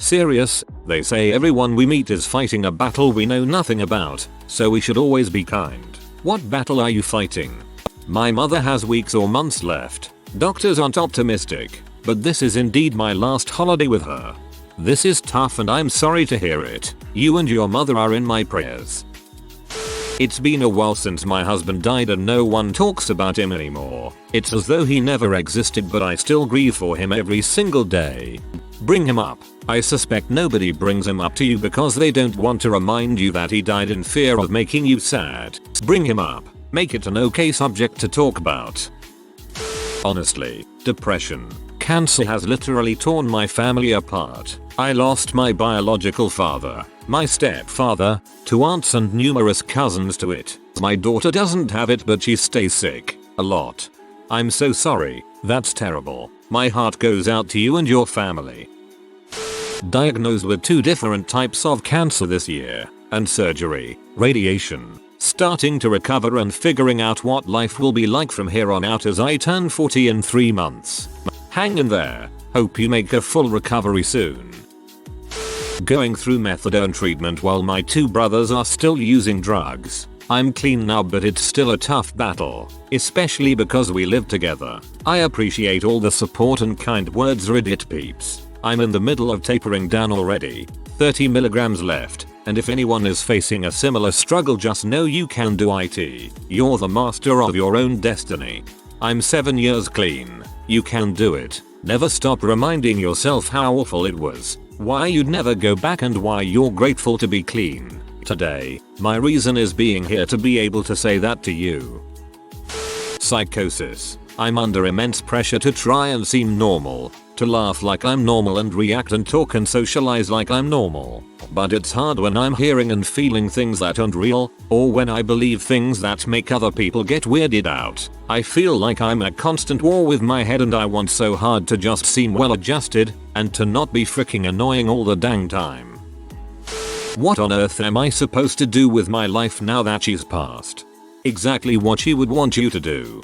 Serious, they say everyone we meet is fighting a battle we know nothing about, so we should always be kind. What battle are you fighting? My mother has weeks or months left. Doctors aren't optimistic, but this is indeed my last holiday with her. This is tough and I'm sorry to hear it. You and your mother are in my prayers. It's been a while since my husband died and no one talks about him anymore. It's as though he never existed, but I still grieve for him every single day. Bring him up. I suspect nobody brings him up to you because they don't want to remind you that he died in fear of making you sad. Bring him up. Make it an okay subject to talk about. Honestly, depression. Cancer has literally torn my family apart. I lost my biological father, my stepfather, 2 aunts and numerous cousins to it. My daughter doesn't have it but she stays sick. A lot. I'm so sorry. That's terrible. My heart goes out to you and your family. Diagnosed with 2 different types of cancer this year, and surgery, radiation. Starting to recover and figuring out what life will be like from here on out as I turn 40 in 3 months. Hang in there. Hope you make a full recovery soon. Going through methadone treatment while my 2 brothers are still using drugs. I'm clean now but it's still a tough battle, especially because we live together. I appreciate all the support and kind words, Reddit peeps. I'm in the middle of tapering down already, 30 milligrams left, and if anyone is facing a similar struggle just know you can do it. You're the master of your own destiny. I'm 7 years clean. You can do it. Never stop reminding yourself how awful it was, why you'd never go back and why you're grateful to be clean. Today, my reason is being here to be able to say that to you. Psychosis. I'm under immense pressure to try and seem normal, to laugh like I'm normal and react and talk and socialize like I'm normal. But it's hard when I'm hearing and feeling things that aren't real, or when I believe things that make other people get weirded out. I feel like I'm at constant war with my head and I want so hard to just seem well adjusted, and to not be freaking annoying all the dang time. What on earth am I supposed to do with my life now that she's passed? Exactly what she would want you to do.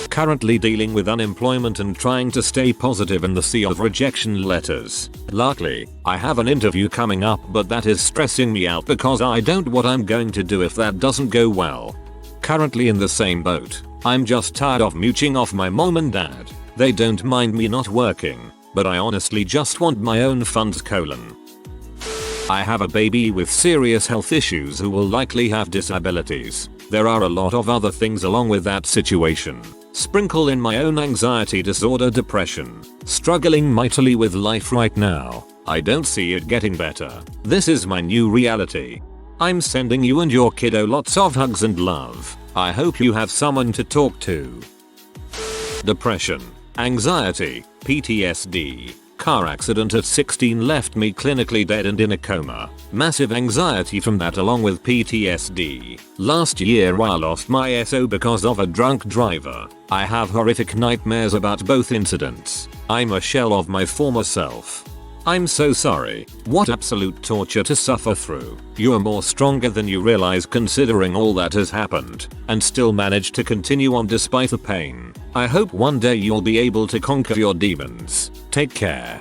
Currently dealing with unemployment and trying to stay positive in the sea of rejection letters. Luckily, I have an interview coming up but that is stressing me out because I don't know what I'm going to do if that doesn't go well. Currently in the same boat. I'm just tired of mooching off my mom and dad. They don't mind me not working, but I honestly just want my own funds. I have a baby with serious health issues who will likely have disabilities. There are a lot of other things along with that situation. Sprinkle in my own anxiety disorder, depression. Struggling mightily with life right now. I don't see it getting better. This is my new reality. I'm sending you and your kiddo lots of hugs and love. I hope you have someone to talk to. Depression, anxiety, PTSD. Car accident at 16 left me clinically dead and in a coma. Massive anxiety from that along with PTSD. Last year I lost my SO because of a drunk driver. I have horrific nightmares about both incidents. I'm a shell of my former self. I'm so sorry. What absolute torture to suffer through. You are more stronger than you realize considering all that has happened, and still managed to continue on despite the pain. I hope one day you'll be able to conquer your demons. Take care.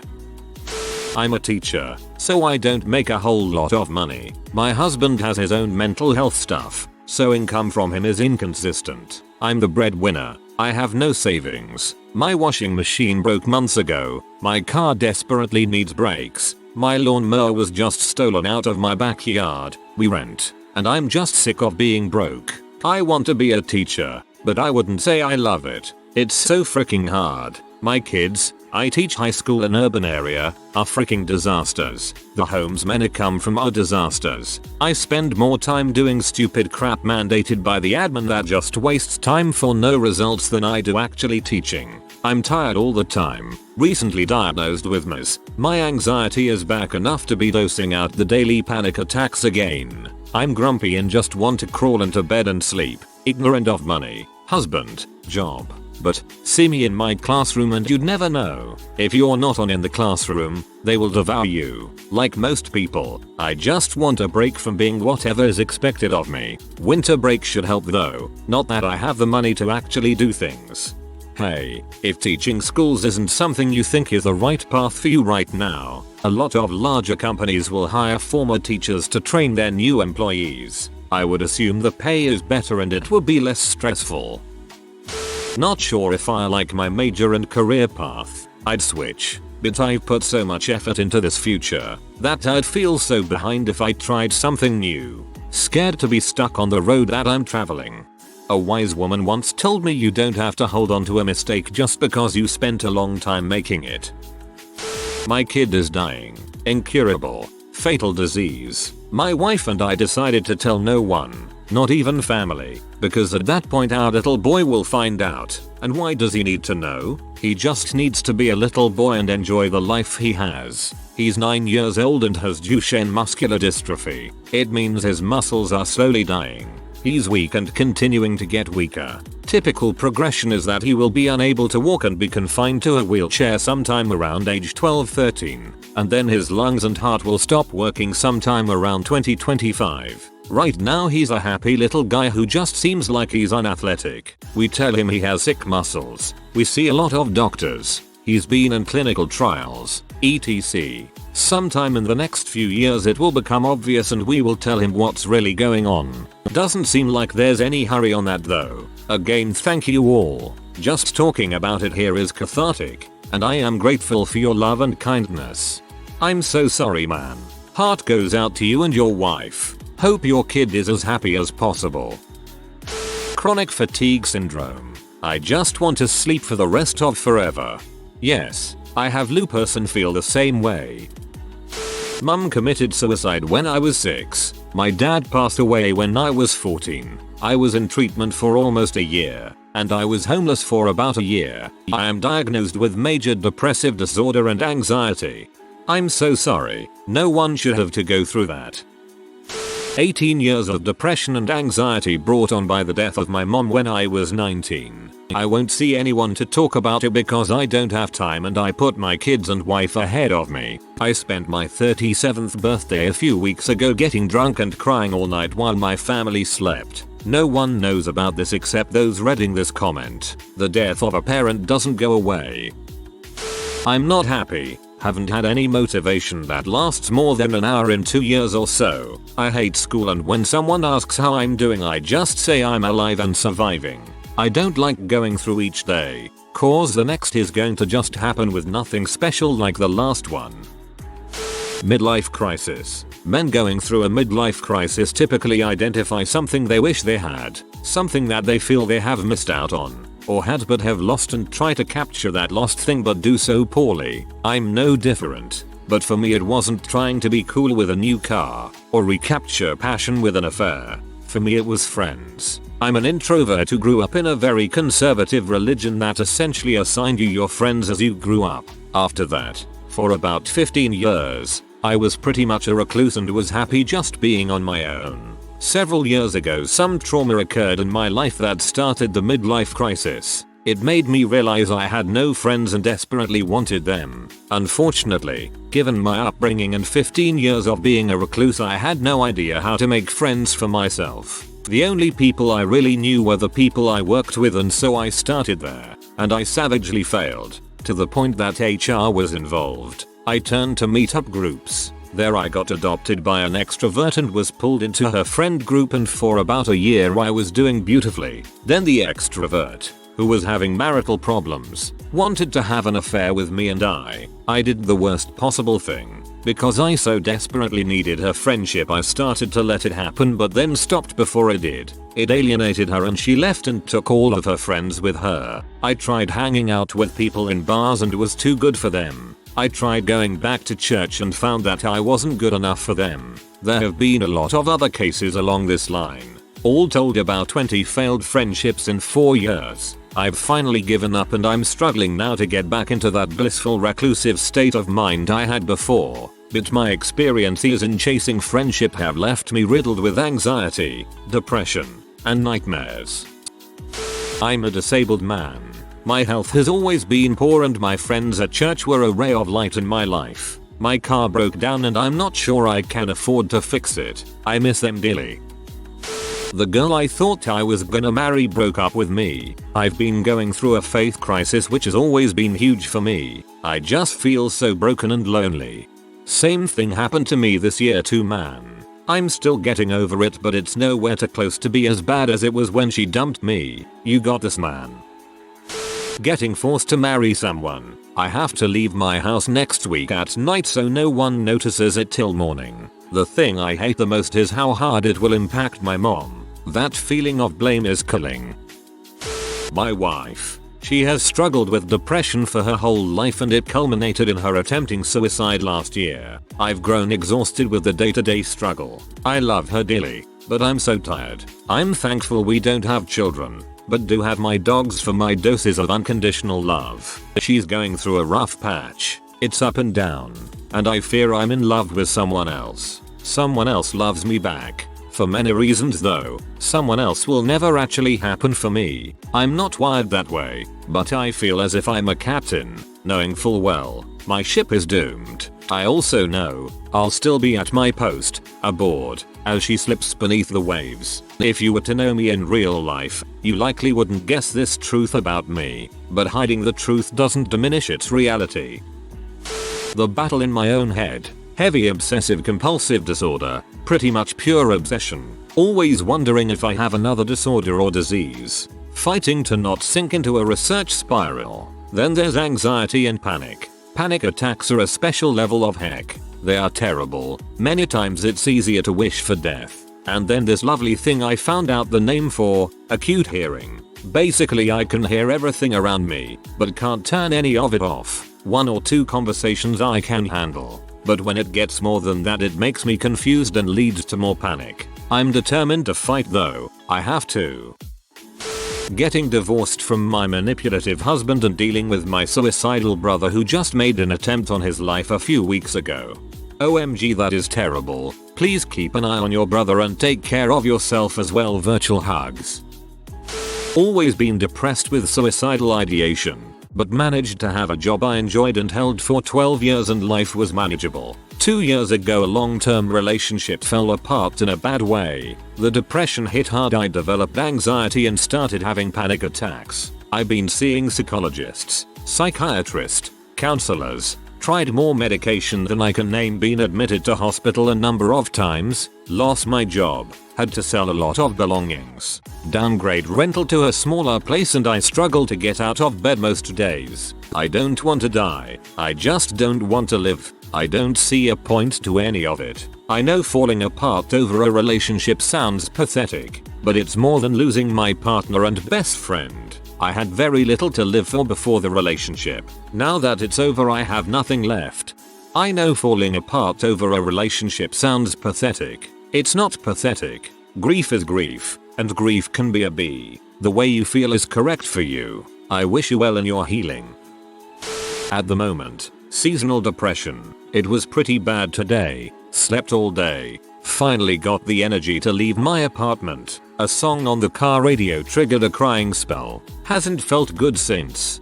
I'm a teacher, so I don't make a whole lot of money. My husband has his own mental health stuff, so income from him is inconsistent. I'm the breadwinner. I have no savings. My washing machine broke months ago. My car desperately needs brakes. My lawnmower was just stolen out of my backyard. We rent. And I'm just sick of being broke. I want to be a teacher, but I wouldn't say I love it. It's so freaking hard. My kids, I teach high school in urban area, are freaking disasters. The homes many come from are disasters. I spend more time doing stupid crap mandated by the admin that just wastes time for no results than I do actually teaching. I'm tired all the time. Recently diagnosed with MS. My anxiety is back enough to be dosing out the daily panic attacks again. I'm grumpy and just want to crawl into bed and sleep. Ignorant of money, husband, job. But see me in my classroom and you'd never know. If you're not on in the classroom, they will devour you. Like most people, I just want a break from being whatever is expected of me. Winter break should help though, not that I have the money to actually do things. Hey, if teaching schools isn't something you think is the right path for you right now, A lot of larger companies will hire former teachers to train their new employees. I would assume the pay is better and it would be less stressful. Not sure if I like my major and career path. I'd switch, but I've put so much effort into this future that I'd feel so behind if I tried something new. Scared to be stuck on the road that I'm traveling. A wise woman once told me you don't have to hold on to a mistake just because you spent a long time making it. My kid is dying. Incurable. Fatal disease. My wife and I decided to tell no one, not even family, because at that point our little boy will find out. And why does he need to know? He just needs to be a little boy and enjoy the life he has. He's 9 years old and has Duchenne muscular dystrophy. It means his muscles are slowly dying. He's weak and continuing to get weaker. Typical progression is that he will be unable to walk and be confined to a wheelchair sometime around age 12-13, and then his lungs and heart will stop working sometime around 20-25. Right now he's a happy little guy who just seems like he's unathletic. We tell him he has sick muscles. We see a lot of doctors. He's been in clinical trials, etc. Sometime in the next few years it will become obvious and we will tell him what's really going on. Doesn't seem like there's any hurry on that though. Again, thank you all. Just talking about it here is cathartic, and I am grateful for your love and kindness. I'm so sorry, man. Heart goes out to you and your wife. Hope your kid is as happy as possible. Chronic fatigue syndrome. I just want to sleep for the rest of forever. Yes, I have lupus and feel the same way. Mum committed suicide when I was 6. My dad passed away when I was 14. I was in treatment for almost a year, and I was homeless for about a year. I am diagnosed with major depressive disorder and anxiety. I'm so sorry. No one should have to go through that. 18 years of depression and anxiety brought on by the death of my mom when I was 19. I won't see anyone to talk about it because I don't have time and I put my kids and wife ahead of me. I spent my 37th birthday a few weeks ago getting drunk and crying all night while my family slept. No one knows about this except those reading this comment. The death of a parent doesn't go away. I'm not happy. Haven't had any motivation that lasts more than an hour in 2 years or so. I hate school and when someone asks how I'm doing I just say I'm alive and surviving. I don't like going through each day, cause the next is going to just happen with nothing special like the last one. Midlife crisis. Men going through a midlife crisis typically identify something they wish they had, something that they feel they have missed out on, or had but have lost and try to capture that lost thing but do so poorly. I'm no different. But for me it wasn't trying to be cool with a new car, or recapture passion with an affair. For me it was friends. I'm an introvert who grew up in a very conservative religion that essentially assigned you your friends as you grew up. After that, for about 15 years, I was pretty much a recluse and was happy just being on my own. Several years ago some trauma occurred in my life that started the midlife crisis. It made me realize I had no friends and desperately wanted them. Unfortunately, given my upbringing and 15 years of being a recluse I had no idea how to make friends for myself. The only people I really knew were the people I worked with and so I started there. And I savagely failed, to the point that HR was involved. I turned to meetup groups. There I got adopted by an extrovert and was pulled into her friend group and for about a year I was doing beautifully. Then the extrovert, who was having marital problems, wanted to have an affair with me and I did the worst possible thing. Because I so desperately needed her friendship I started to let it happen but then stopped before it did. It alienated her and she left and took all of her friends with her. I tried hanging out with people in bars and was too good for them. I tried going back to church and found that I wasn't good enough for them. There have been a lot of other cases along this line. All told about 20 failed friendships in 4 years. I've finally given up and I'm struggling now to get back into that blissful reclusive state of mind I had before. But my experiences in chasing friendship have left me riddled with anxiety, depression, and nightmares. I'm a disabled man. My health has always been poor and my friends at church were a ray of light in my life. My car broke down and I'm not sure I can afford to fix it. I miss them dearly. The girl I thought I was gonna marry broke up with me. I've been going through a faith crisis which has always been huge for me. I just feel so broken and lonely. Same thing happened to me this year too, man. I'm still getting over it, but it's nowhere to close to be as bad as it was when she dumped me. You got this, man. Getting forced to marry someone. I have to leave my house next week at night so no one notices it till morning. The thing I hate the most is how hard it will impact my mom. That feeling of blame is killing. My wife. She has struggled with depression for her whole life and it culminated in her attempting suicide last year. I've grown exhausted with the day-to-day struggle. I love her dearly, but I'm so tired. I'm thankful we don't have children, but do have my dogs for my doses of unconditional love. She's going through a rough patch. It's up and down, and I fear I'm in love with someone else. Someone else loves me back. For many reasons though, someone else will never actually happen for me. I'm not wired that way, but I feel as if I'm a captain, knowing full well, my ship is doomed. I also know, I'll still be at my post, aboard, as she slips beneath the waves. If you were to know me in real life, you likely wouldn't guess this truth about me, but hiding the truth doesn't diminish its reality. The battle in my own head. Heavy obsessive compulsive disorder, pretty much pure obsession. Always wondering if I have another disorder or disease. Fighting to not sink into a research spiral. Then there's anxiety and panic. Panic attacks are a special level of heck. They are terrible. Many times it's easier to wish for death. And then this lovely thing I found out the name for, acute hearing. Basically I can hear everything around me, but can't turn any of it off. 1 or 2 conversations I can handle. But when it gets more than that it makes me confused and leads to more panic. I'm determined to fight though, I have to. Getting divorced from my manipulative husband and dealing with my suicidal brother who just made an attempt on his life a few weeks ago. OMG, that is terrible. Please keep an eye on your brother and take care of yourself as well. Virtual hugs. Always been depressed with suicidal ideation, but managed to have a job I enjoyed and held for 12 years and life was manageable. 2 years ago a long-term relationship fell apart in a bad way. The depression hit hard, I developed anxiety and started having panic attacks. I've been seeing psychologists, psychiatrists, counselors, tried more medication than I can name, been admitted to hospital a number of times, lost my job, had to sell a lot of belongings, downgrade rental to a smaller place, and I struggle to get out of bed most days. I don't want to die, I just don't want to live. I don't see a point to any of it. I know falling apart over a relationship sounds pathetic, but it's more than losing my partner and best friend. I had very little to live for before the relationship. Now that it's over I have nothing left. I know falling apart over a relationship sounds pathetic. It's not pathetic. Grief is grief, and grief can be a B. The way you feel is correct for you. I wish you well in your healing. At the moment, seasonal depression. It was pretty bad today. Slept all day. Finally got the energy to leave my apartment. A song on the car radio triggered a crying spell. Hasn't felt good since.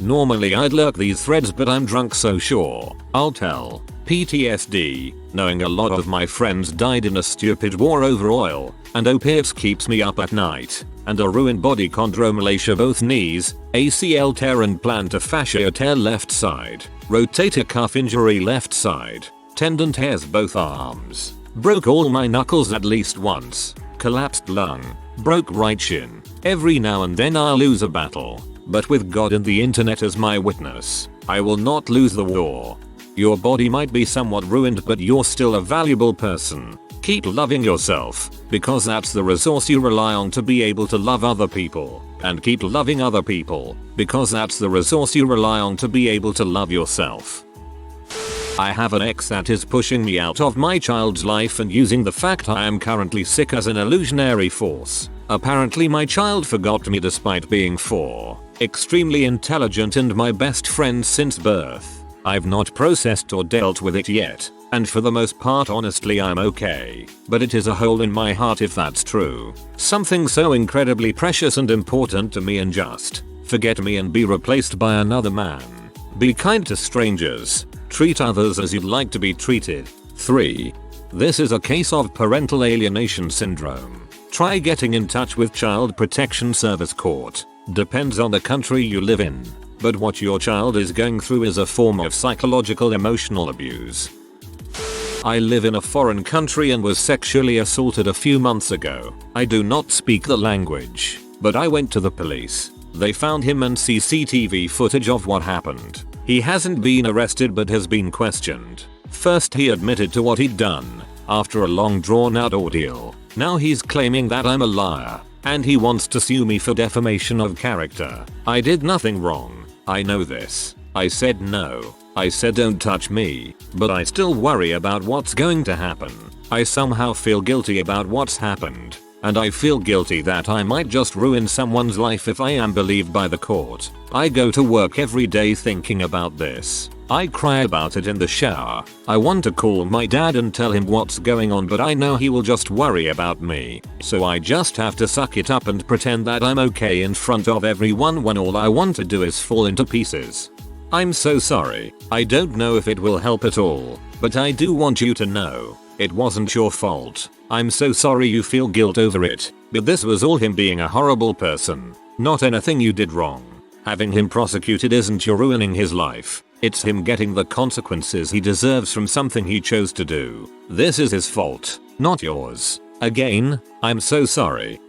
Normally I'd lurk these threads, but I'm drunk, so sure, I'll tell. PTSD, knowing a lot of my friends died in a stupid war over oil, and opiates keeps me up at night. And a ruined body, chondromalacia both knees, ACL tear and plantar fascia tear left side, rotator cuff injury left side, tendon tears both arms, broke all my knuckles at least once, collapsed lung, broke right shin. Every now and then I'll lose a battle, but with God and the internet as my witness, I will not lose the war. Your body might be somewhat ruined, but you're still a valuable person. Keep loving yourself, because that's the resource you rely on to be able to love other people. And keep loving other people, because that's the resource you rely on to be able to love yourself. I have an ex that is pushing me out of my child's life and using the fact I am currently sick as an illusionary force. Apparently my child forgot me despite being 4, extremely intelligent and my best friend since birth. I've not processed or dealt with it yet, and for the most part honestly I'm okay, but it is a hole in my heart if that's true. Something so incredibly precious and important to me, and just forget me and be replaced by another man. Be kind to strangers. Treat others as you'd like to be treated. 3. This is a case of parental alienation syndrome. Try getting in touch with Child Protection Service Court. Depends on the country you live in. but what your child is going through is a form of psychological emotional abuse. I live in a foreign country and was sexually assaulted a few months ago. I do not speak the language, but I went to the police. They found him and CCTV footage of what happened. He hasn't been arrested but has been questioned. First he admitted to what he'd done, after a long drawn out ordeal. Now he's claiming that I'm a liar, and he wants to sue me for defamation of character. I did nothing wrong. I know this. I said no. I said don't touch me, but I still worry about what's going to happen. I somehow feel guilty about what's happened, and I feel guilty that I might just ruin someone's life if I am believed by the court. I go to work every day thinking about this. I cry about it in the shower. I want to call my dad and tell him what's going on, but I know he will just worry about me. So I just have to suck it up and pretend that I'm okay in front of everyone when all I want to do is fall into pieces. I'm so sorry. I don't know if it will help at all, but I do want you to know it wasn't your fault. I'm so sorry you feel guilt over it, but this was all him being a horrible person, not anything you did wrong. Having him prosecuted isn't you ruining his life. It's him getting the consequences he deserves from something he chose to do. This is his fault, not yours. Again, I'm so sorry.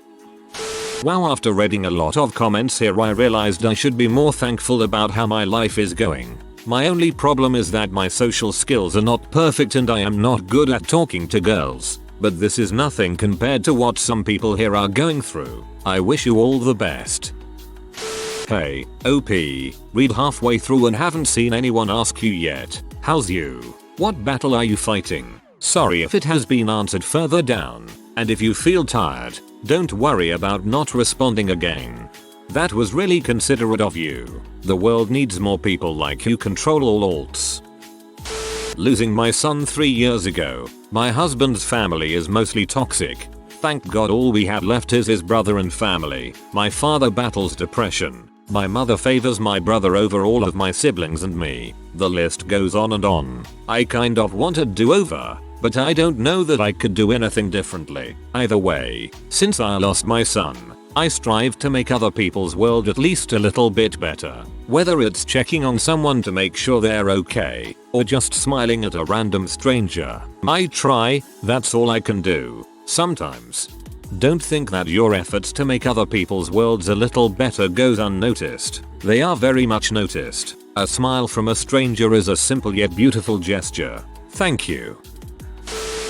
Wow, after reading a lot of comments here I realized I should be more thankful about how my life is going. My only problem is that my social skills are not perfect and I am not good at talking to girls. But this is nothing compared to what some people here are going through. I wish you all the best. Hey, OP, read halfway through and haven't seen anyone ask you yet. How's you? What battle are you fighting? Sorry if it has been answered further down. And if you feel tired, don't worry about not responding again. That was really considerate of you. The world needs more people like you. Control all alts. Losing my son 3 years ago. My husband's family is mostly toxic. Thank God all we had left is his brother and family. My father battles depression. My mother favors my brother over all of my siblings and me. The list goes on and on. I kind of want a do-over, but I don't know that I could do anything differently. Either way, since I lost my son, I strive to make other people's world at least a little bit better. Whether it's checking on someone to make sure they're okay, or just smiling at a random stranger. I try, that's all I can do. Sometimes. Don't think that your efforts to make other people's worlds a little better goes unnoticed. They are very much noticed. A smile from a stranger is a simple yet beautiful gesture. Thank you.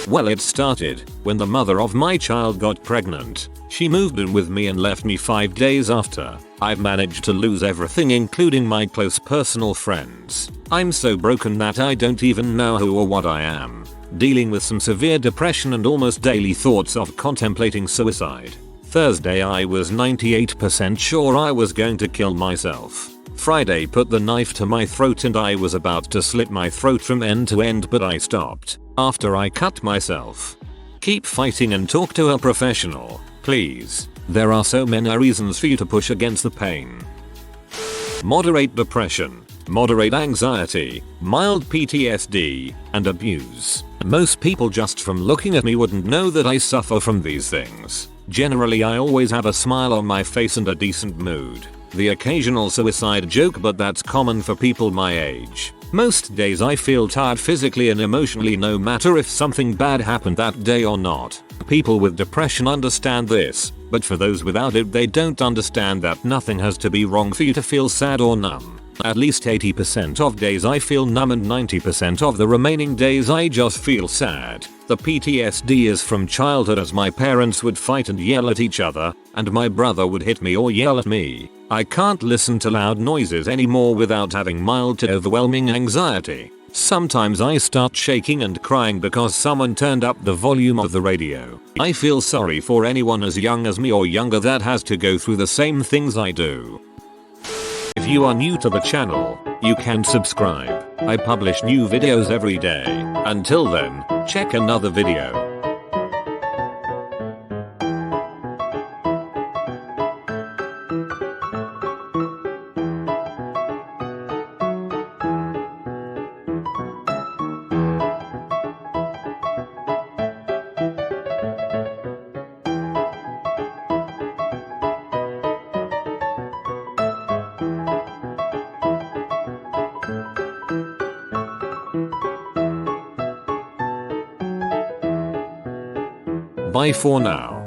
Well, it started when the mother of my child got pregnant. She moved in with me and left me 5 days after. I've managed to lose everything including my close personal friends. I'm so broken that I don't even know who or what I am. Dealing with some severe depression and almost daily thoughts of contemplating suicide. Thursday I was 98% sure I was going to kill myself. Friday put the knife to my throat and I was about to slit my throat from end to end, but I stopped after I cut myself. Keep fighting and talk to a professional, please. There are so many reasons for you to push against the pain. Moderate depression, moderate anxiety, mild PTSD, and abuse. Most people just from looking at me wouldn't know that I suffer from these things. Generally I always have a smile on my face and a decent mood. The occasional suicide joke, but that's common for people my age. Most days I feel tired physically and emotionally no matter if something bad happened that day or not. People with depression understand this, but for those without it they don't understand that nothing has to be wrong for you to feel sad or numb. At least 80% of days I feel numb and 90% of the remaining days I just feel sad. The PTSD is from childhood, as my parents would fight and yell at each other, and my brother would hit me or yell at me. I can't listen to loud noises anymore without having mild to overwhelming anxiety. Sometimes I start shaking and crying because someone turned up the volume of the radio. I feel sorry for anyone as young as me or younger that has to go through the same things I do. If you are new to the channel, you can subscribe. I publish new videos every day. Until then, check another video. Bye for now.